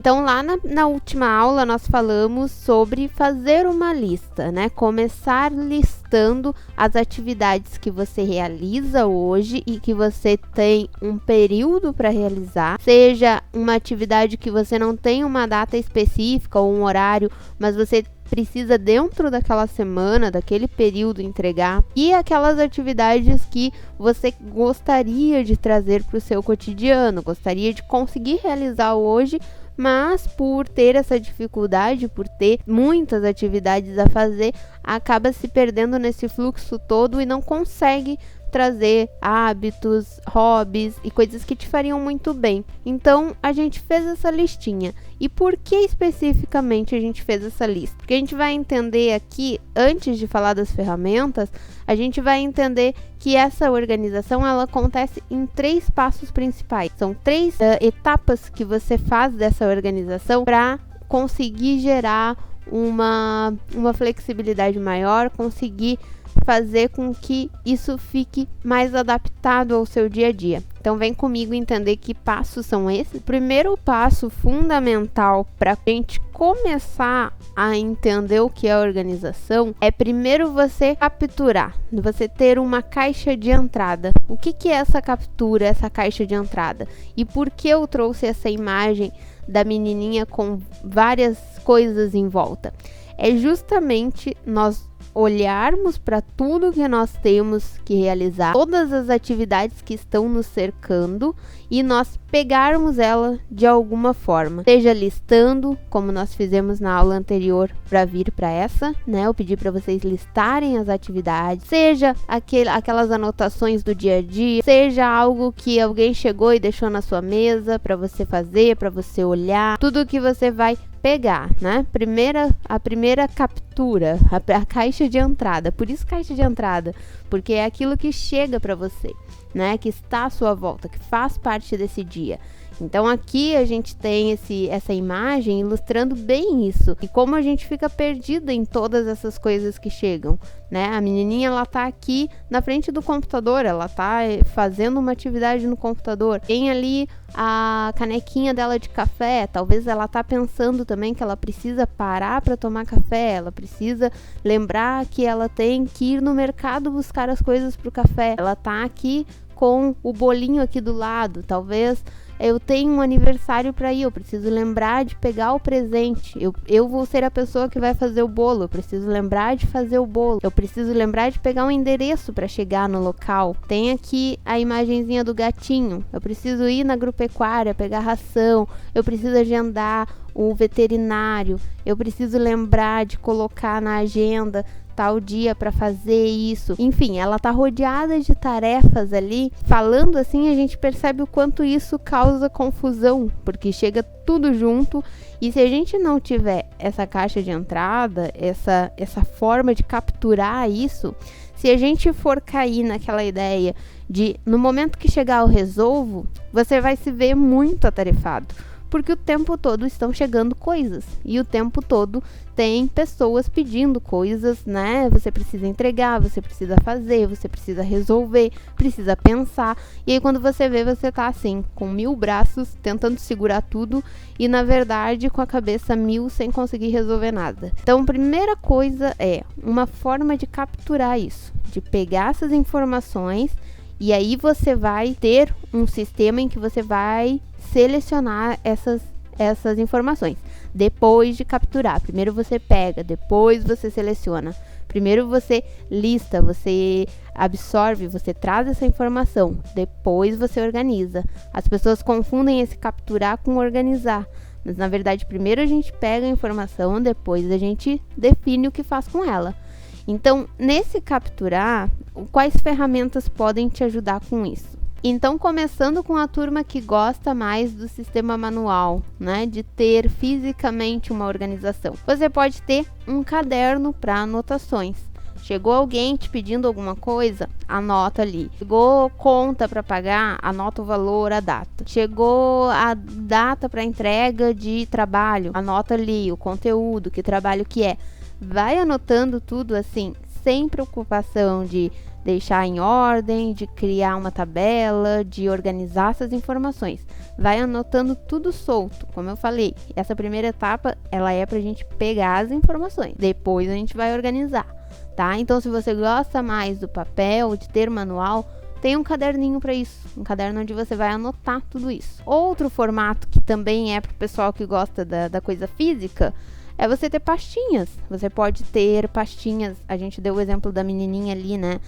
Então, lá na última aula, nós falamos sobre fazer uma lista, né? Começar listando as atividades que você realiza hoje e que você tem um período para realizar, seja uma atividade que você não tem uma data específica ou um horário, mas você precisa dentro daquela semana, daquele período entregar, e aquelas atividades que você gostaria de trazer para o seu cotidiano, gostaria de conseguir realizar hoje, mas por ter essa dificuldade, por ter muitas atividades a fazer, acaba se perdendo nesse fluxo todo e não consegue trazer hábitos, hobbies e coisas que te fariam muito bem. Então, a gente fez essa listinha. E por que especificamente a gente fez essa lista? Porque a gente vai entender aqui, antes de falar das ferramentas, a gente vai entender que essa organização, ela acontece em 3 passos principais. São 3 etapas que você faz dessa organização para conseguir gerar uma flexibilidade maior, conseguir fazer com que isso fique mais adaptado ao seu dia a dia. Então vem comigo entender que passos são esses. O primeiro passo fundamental para a gente começar a entender o que é organização é primeiro você capturar, você ter uma caixa de entrada. O que é essa captura, essa caixa de entrada? E por que eu trouxe essa imagem da menininha com várias coisas em volta? É justamente nós olharmos para tudo que nós temos que realizar, todas as atividades que estão nos cercando e nós pegarmos ela de alguma forma, seja listando, como nós fizemos na aula anterior para vir para essa, né? Eu pedi para vocês listarem as atividades, seja aquelas anotações do dia a dia, seja algo que alguém chegou e deixou na sua mesa para você fazer, para você olhar, tudo que você vai pegar, né? A primeira captura, a caixa de entrada. Por isso caixa de entrada, porque é aquilo que chega para você, né? Que está à sua volta, que faz parte desse dia. Então aqui a gente tem essa imagem ilustrando bem isso e como a gente fica perdida em todas essas coisas que chegam, né? A menininha, ela tá aqui na frente do computador, ela tá fazendo uma atividade no computador, tem ali a canequinha dela de café, talvez ela tá pensando também que ela precisa parar para tomar café, ela precisa lembrar que ela tem que ir no mercado buscar as coisas pro café, ela tá aqui com o bolinho aqui do lado, talvez eu tenho um aniversário para ir, eu preciso lembrar de pegar o presente, eu vou ser a pessoa que vai fazer o bolo, eu preciso lembrar de fazer o bolo, eu preciso lembrar de pegar um endereço para chegar no local, tem aqui a imagenzinha do gatinho, eu preciso ir na agropecuária, pegar ração, eu preciso agendar o veterinário, eu preciso lembrar de colocar na agenda tal dia para fazer isso. Enfim, ela tá rodeada de tarefas ali. Falando assim, a gente percebe o quanto isso causa confusão, porque chega tudo junto. E se a gente não tiver essa caixa de entrada, essa forma de capturar isso, se a gente for cair naquela ideia de no momento que chegar eu resolvo, você vai se ver muito atarefado. Porque o tempo todo estão chegando coisas e o tempo todo tem pessoas pedindo coisas, né? Você precisa entregar, você precisa fazer, você precisa resolver, precisa pensar. E aí quando você vê, você tá assim, com 1000 braços, tentando segurar tudo e na verdade com a cabeça 1000 sem conseguir resolver nada. Então, a primeira coisa é uma forma de capturar isso, de pegar essas informações. E aí você vai ter um sistema em que você vai selecionar essas informações. Depois de capturar, primeiro você pega, depois você seleciona. Primeiro você lista, você absorve, você traz essa informação. Depois você organiza. As pessoas confundem esse capturar com organizar. Mas na verdade, primeiro a gente pega a informação, depois a gente define o que faz com ela. Então, nesse capturar, quais ferramentas podem te ajudar com isso? Então, começando com a turma que gosta mais do sistema manual, né, de ter fisicamente uma organização. Você pode ter um caderno para anotações. Chegou alguém te pedindo alguma coisa? Anota ali. Chegou conta para pagar? Anota o valor, a data. Chegou a data para entrega de trabalho? Anota ali o conteúdo, que trabalho que é. Vai anotando tudo assim, sem preocupação de deixar em ordem, de criar uma tabela, de organizar essas informações. Vai anotando tudo solto, como eu falei. Essa primeira etapa, ela é pra gente pegar as informações. Depois a gente vai organizar, tá? Então, se você gosta mais do papel, de ter manual, tem um caderninho para isso, um caderno onde você vai anotar tudo isso. Outro formato que também é para o pessoal que gosta da coisa física é você ter pastinhas. Você pode ter pastinhas, a gente deu o exemplo da menininha ali, né?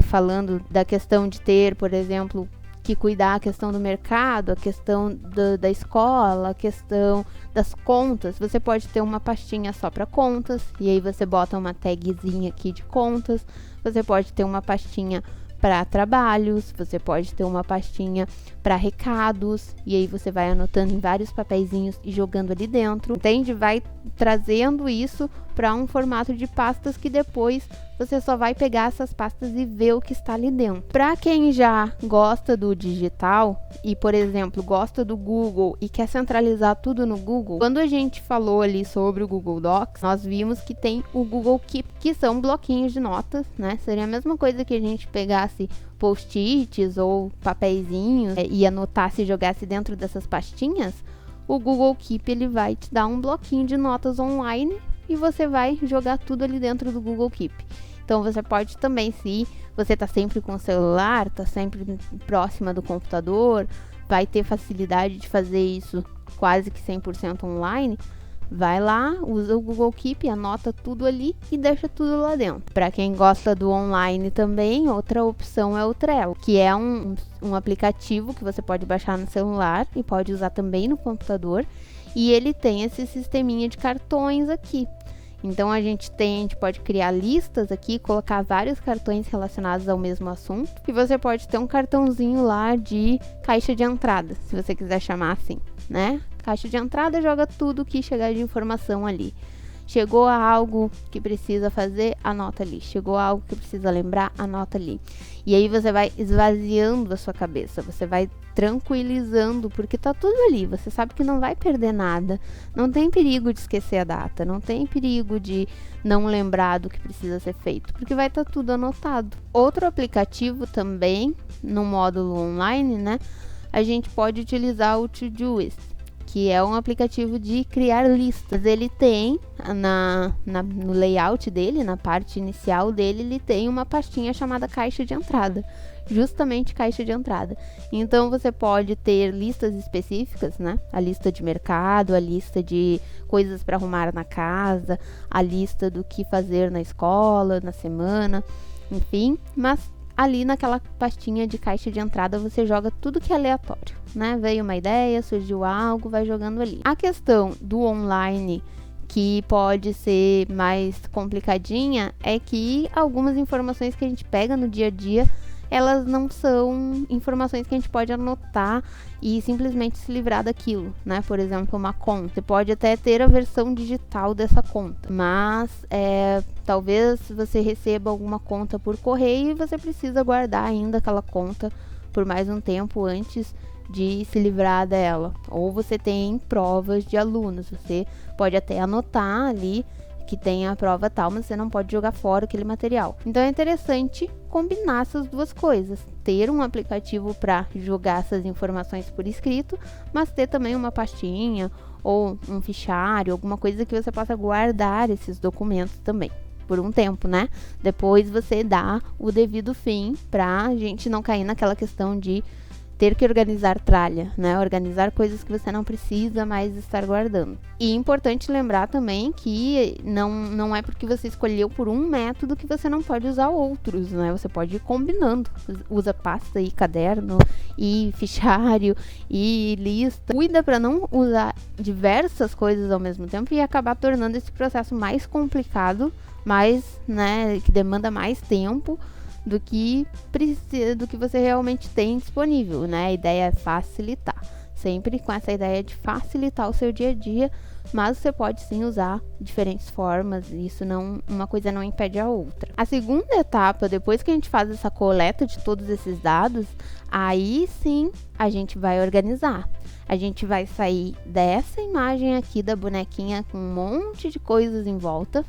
Falando da questão de ter, por exemplo, que cuidar a questão do mercado, a questão da escola, a questão das contas. Você pode ter uma pastinha só para contas, e aí você bota uma tagzinha aqui de contas. Você pode ter uma pastinha para trabalhos, você pode ter uma pastinha para recados, e aí você vai anotando em vários papeizinhos e jogando ali dentro, entende? Vai trazendo isso para um formato de pastas que depois você só vai pegar essas pastas e ver o que está ali dentro. Para quem já gosta do digital e, por exemplo, gosta do Google e quer centralizar tudo no Google, quando a gente falou ali sobre o Google Docs, nós vimos que tem o Google Keep, que são bloquinhos de notas, né? Seria a mesma coisa que a gente pegasse post-its ou papeizinhos e anotasse e jogasse dentro dessas pastinhas. O Google Keep, ele vai te dar um bloquinho de notas online e você vai jogar tudo ali dentro do Google Keep. Então, você pode também, se você está sempre com o celular, está sempre próxima do computador, vai ter facilidade de fazer isso quase que 100% online, vai lá, usa o Google Keep, anota tudo ali e deixa tudo lá dentro. Para quem gosta do online também, outra opção é o Trello, que é um aplicativo que você pode baixar no celular e pode usar também no computador. E ele tem esse sisteminha de cartões aqui. Então, a gente pode criar listas aqui, colocar vários cartões relacionados ao mesmo assunto. E você pode ter um cartãozinho lá de caixa de entrada, se você quiser chamar assim, né? Caixa de entrada, joga tudo que chegar de informação ali. Chegou a algo que precisa fazer, anota ali. Chegou a algo que precisa lembrar, anota ali. E aí você vai esvaziando a sua cabeça, você vai tranquilizando, porque tá tudo ali. Você sabe que não vai perder nada. Não tem perigo de esquecer a data, não tem perigo de não lembrar do que precisa ser feito, porque vai estar tudo anotado. Outro aplicativo também, no módulo online, né? A gente pode utilizar o Todoist, que é um aplicativo de criar listas. Ele tem, no layout dele, na parte inicial dele, ele tem uma pastinha chamada caixa de entrada. Justamente caixa de entrada. Então, você pode ter listas específicas, né? A lista de mercado, a lista de coisas para arrumar na casa, a lista do que fazer na escola, na semana, enfim. Mas ali naquela pastinha de caixa de entrada você joga tudo que é aleatório, né? Veio uma ideia, surgiu algo, vai jogando ali. A questão do online, que pode ser mais complicadinha, é que algumas informações que a gente pega no dia a dia, elas não são informações que a gente pode anotar e simplesmente se livrar daquilo, né? Por exemplo, uma conta. Você pode até ter a versão digital dessa conta, mas talvez você receba alguma conta por correio e você precisa guardar ainda aquela conta por mais um tempo antes de se livrar dela. Ou você tem provas de alunos, você pode até anotar ali que tem a prova tal, mas você não pode jogar fora aquele material. Então é interessante combinar essas duas coisas, ter um aplicativo para jogar essas informações por escrito, mas ter também uma pastinha ou um fichário, alguma coisa que você possa guardar esses documentos também por um tempo, né? Depois você dá o devido fim pra gente não cair naquela questão de ter que organizar tralha, né? Organizar coisas que você não precisa mais estar guardando. E é importante lembrar também que não é porque você escolheu por um método que você não pode usar outros, né? Você pode ir combinando. Usa pasta e caderno e fichário e lista. Cuida para não usar diversas coisas ao mesmo tempo e acabar tornando esse processo mais complicado, mais, né, que demanda mais tempo do que você realmente tem disponível, né? A ideia é facilitar, sempre com essa ideia de facilitar o seu dia a dia, mas você pode sim usar diferentes formas, isso não, uma coisa não impede a outra. A segunda etapa, depois que a gente faz essa coleta de todos esses dados, aí sim a gente vai organizar. A gente vai sair dessa imagem aqui da bonequinha com um monte de coisas em volta,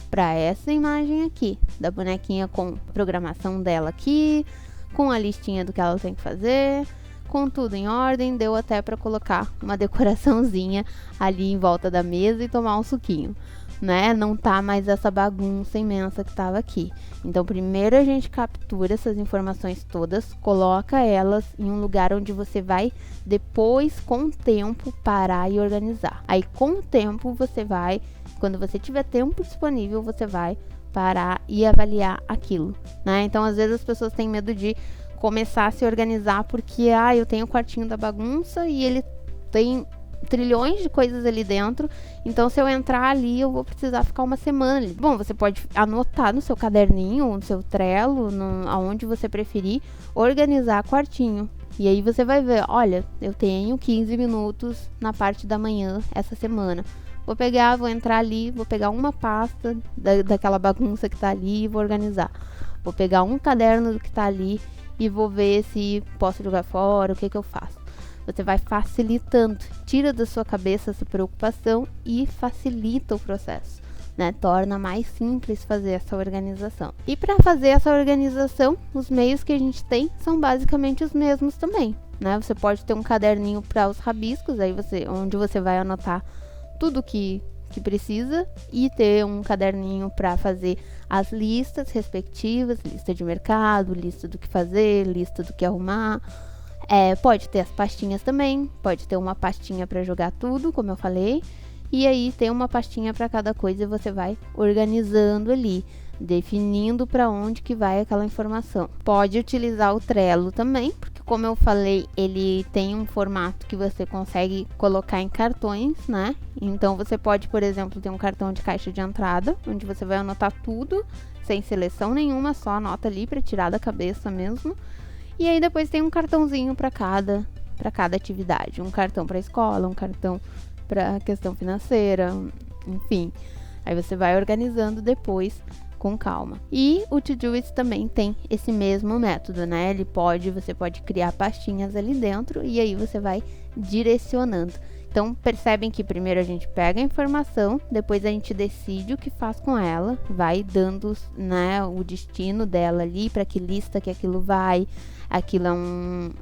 para essa imagem aqui, da bonequinha com programação dela aqui, com a listinha do que ela tem que fazer, com tudo em ordem. Deu até para colocar uma decoraçãozinha ali em volta da mesa e tomar um suquinho, né? Não tá mais essa bagunça imensa que tava aqui. Então, primeiro a gente captura essas informações todas, coloca elas em um lugar onde você vai depois, com o tempo, parar e organizar. Aí, com o tempo, você vai, quando você tiver tempo disponível, você vai parar e avaliar aquilo, né? Então, às vezes as pessoas têm medo de começar a se organizar porque, eu tenho o quartinho da bagunça e ele tem trilhões de coisas ali dentro, então se eu entrar ali eu vou precisar ficar uma semana ali. Bom, você pode anotar no seu caderninho, no seu Trello, aonde você preferir, organizar quartinho. E aí você vai ver, olha, eu tenho 15 minutos na parte da manhã essa semana. Vou entrar ali, vou pegar uma pasta daquela bagunça que tá ali e vou organizar. Vou pegar um caderno do que tá ali e vou ver se posso jogar fora, o que eu faço. Você vai facilitando, tira da sua cabeça essa preocupação e facilita o processo, né? Torna mais simples fazer essa organização. E para fazer essa organização, os meios que a gente tem são basicamente os mesmos também, né? Você pode ter um caderninho para os rabiscos, onde você vai anotar tudo que precisa, e ter um caderninho para fazer as listas respectivas, lista de mercado, lista do que fazer, lista do que arrumar. Pode ter as pastinhas também, pode ter uma pastinha para jogar tudo, como eu falei, e aí tem uma pastinha para cada coisa e você vai organizando ali, definindo para onde que vai aquela informação. Pode utilizar o Trello também, porque como eu falei, ele tem um formato que você consegue colocar em cartões, né? Então você pode, por exemplo, ter um cartão de caixa de entrada, onde você vai anotar tudo, sem seleção nenhuma, só anota ali para tirar da cabeça mesmo. E aí depois tem um cartãozinho para cada atividade. Um cartão para a escola, um cartão para questão financeira, enfim. Aí você vai organizando depois com calma. E o Todoist também tem esse mesmo método, né? Você pode criar pastinhas ali dentro e aí você vai direcionando. Então, percebem que primeiro a gente pega a informação, depois a gente decide o que faz com ela, vai dando, né, o destino dela ali, para que lista que aquilo vai, aquilo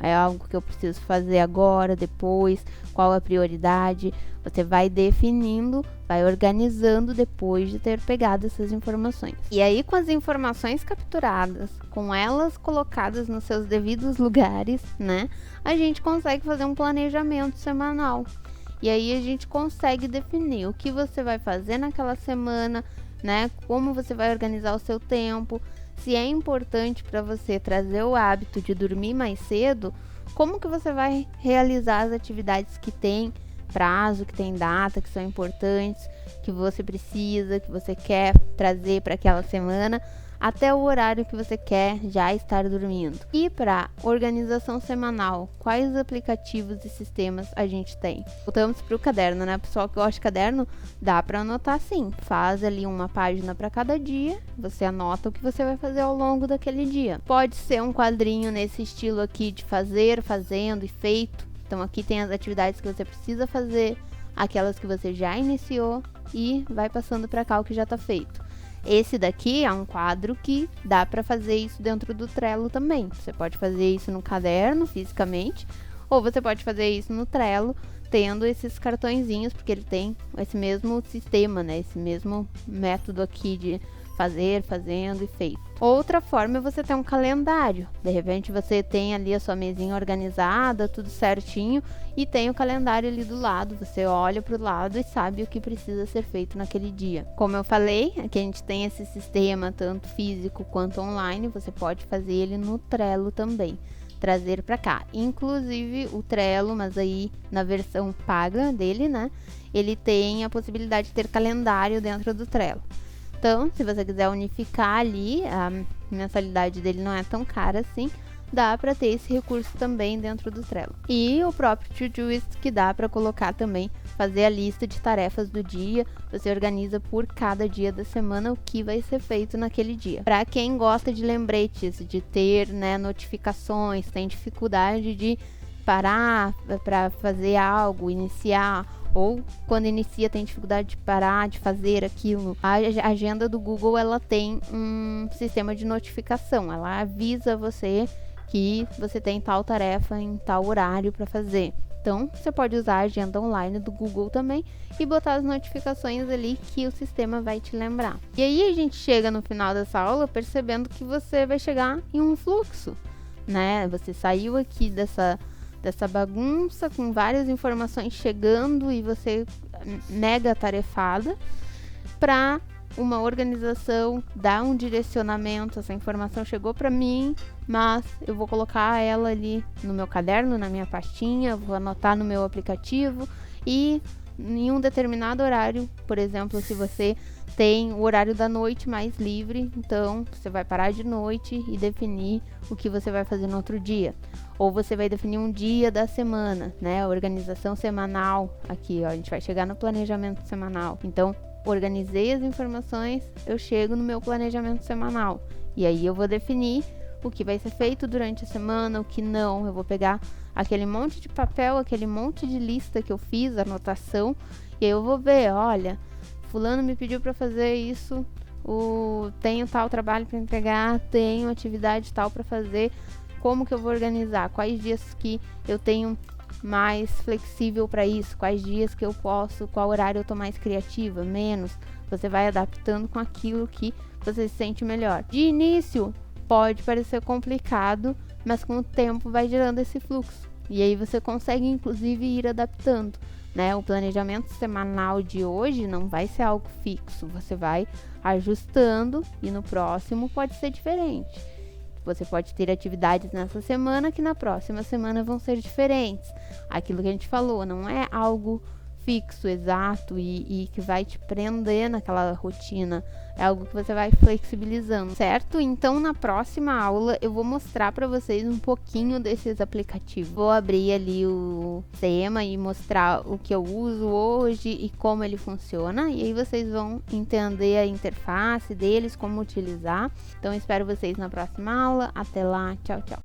é algo que eu preciso fazer agora, depois, qual a prioridade. Você vai definindo, vai organizando depois de ter pegado essas informações. E aí, com as informações capturadas, com elas colocadas nos seus devidos lugares, né, a gente consegue fazer um planejamento semanal. E aí a gente consegue definir o que você vai fazer naquela semana, né? Como você vai organizar o seu tempo, se é importante para você trazer o hábito de dormir mais cedo, como que você vai realizar as atividades que tem prazo, que tem data, que são importantes, que você precisa, que você quer trazer para aquela semana, até o horário que você quer já estar dormindo. E para organização semanal, quais aplicativos e sistemas a gente tem? Voltamos para o caderno, né? Pessoal que gosta de caderno, dá para anotar sim. Faz ali uma página para cada dia, você anota o que você vai fazer ao longo daquele dia. Pode ser um quadrinho nesse estilo aqui de fazer, fazendo e feito. Então aqui tem as atividades que você precisa fazer, aquelas que você já iniciou e vai passando para cá o que já está feito. Esse daqui é um quadro que dá para fazer isso dentro do Trello também. Você pode fazer isso no caderno, fisicamente, ou você pode fazer isso no Trello, tendo esses cartõezinhos, porque ele tem esse mesmo sistema, né? Esse mesmo método aqui de fazer, fazendo e feito. Outra forma é você ter um calendário. De repente você tem ali a sua mesinha organizada, tudo certinho, e tem o calendário ali do lado. Você olha para o lado e sabe o que precisa ser feito naquele dia. Como eu falei, aqui a gente tem esse sistema tanto físico quanto online. Você pode fazer ele no Trello também, trazer para cá. Inclusive o Trello, mas aí na versão paga dele, né? Ele tem a possibilidade de ter calendário dentro do Trello. Então, se você quiser unificar ali, a mensalidade dele não é tão cara assim, dá para ter esse recurso também dentro do Trello. E o próprio Todoist, que dá para colocar também, fazer a lista de tarefas do dia, você organiza por cada dia da semana o que vai ser feito naquele dia. Para quem gosta de lembretes, de ter, né, notificações, tem dificuldade de parar para fazer algo, iniciar, ou quando inicia tem dificuldade de parar, de fazer aquilo. A agenda do Google, ela tem um sistema de notificação, ela avisa você que você tem tal tarefa em tal horário para fazer. Então, você pode usar a agenda online do Google também e botar as notificações ali que o sistema vai te lembrar. E aí a gente chega no final dessa aula percebendo que você vai chegar em um fluxo, né? Você saiu aqui dessa bagunça com várias informações chegando e você mega tarefada para uma organização, dar um direcionamento. Essa informação chegou para mim, mas eu vou colocar ela ali no meu caderno, na minha pastinha, vou anotar no meu aplicativo e em um determinado horário, por exemplo, se você tem o horário da noite mais livre, então você vai parar de noite e definir o que você vai fazer no outro dia. Ou você vai definir um dia da semana, né? A organização semanal aqui, ó, a gente vai chegar no planejamento semanal. Então, organizei as informações, eu chego no meu planejamento semanal. E aí eu vou definir o que vai ser feito durante a semana, o que não. Eu vou pegar aquele monte de papel, aquele monte de lista que eu fiz, anotação, e aí eu vou ver, olha, fulano me pediu para fazer isso, tenho tal trabalho para entregar, tenho atividade tal para fazer, como que eu vou organizar? Quais dias que eu tenho mais flexível para isso? Quais dias que eu posso? Qual horário eu tô mais criativa? Menos? Você vai adaptando com aquilo que você se sente melhor. De início, pode parecer complicado, mas com o tempo vai gerando esse fluxo. E aí você consegue, inclusive, ir adaptando, né? O planejamento semanal de hoje não vai ser algo fixo. Você vai ajustando e no próximo pode ser diferente. Você pode ter atividades nessa semana que na próxima semana vão ser diferentes. Aquilo que a gente falou, não é algo fixo, exato e que vai te prender naquela rotina. É algo que você vai flexibilizando, certo? Então, na próxima aula, eu vou mostrar para vocês um pouquinho desses aplicativos. Vou abrir ali o tema e mostrar o que eu uso hoje e como ele funciona. E aí vocês vão entender a interface deles, como utilizar. Então, espero vocês na próxima aula. Até lá, tchau, tchau.